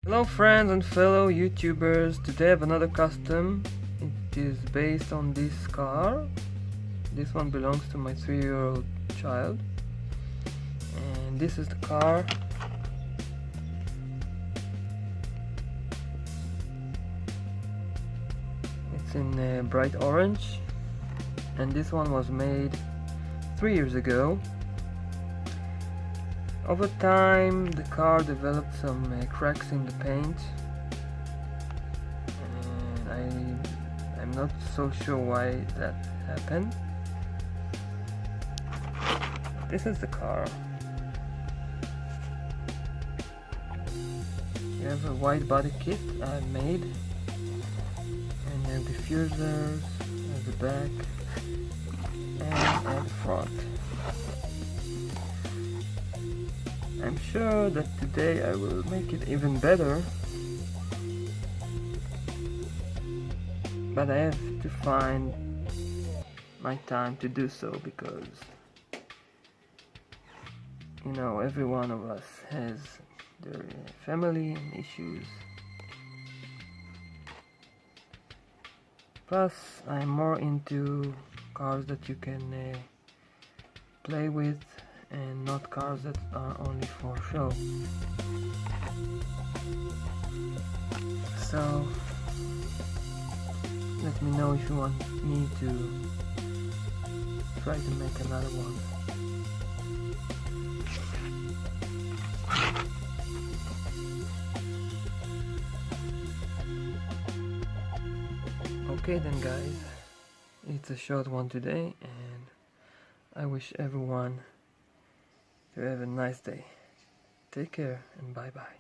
Hello friends and fellow YouTubers, today I have another custom. It is based on this car. This one belongs to my 3-year-old child. And this is the car. It's in bright orange. And this one was made 3 years ago. Over time, the car developed some cracks in the paint, and I'm not so sure why that happened. This is the car. You have a white body kit I made, and you have diffusers at the back and at the front. I'm sure that today I will make it even better, but I have to find my time to do so because, you know, every one of us has their family issues. Plus, I'm more into cars that you can play with and not cars that are only for show. So let me know if you want me to try to make another one. Okay then guys, it's a short one today, and I wish everyone to have a nice day. Take care and bye bye.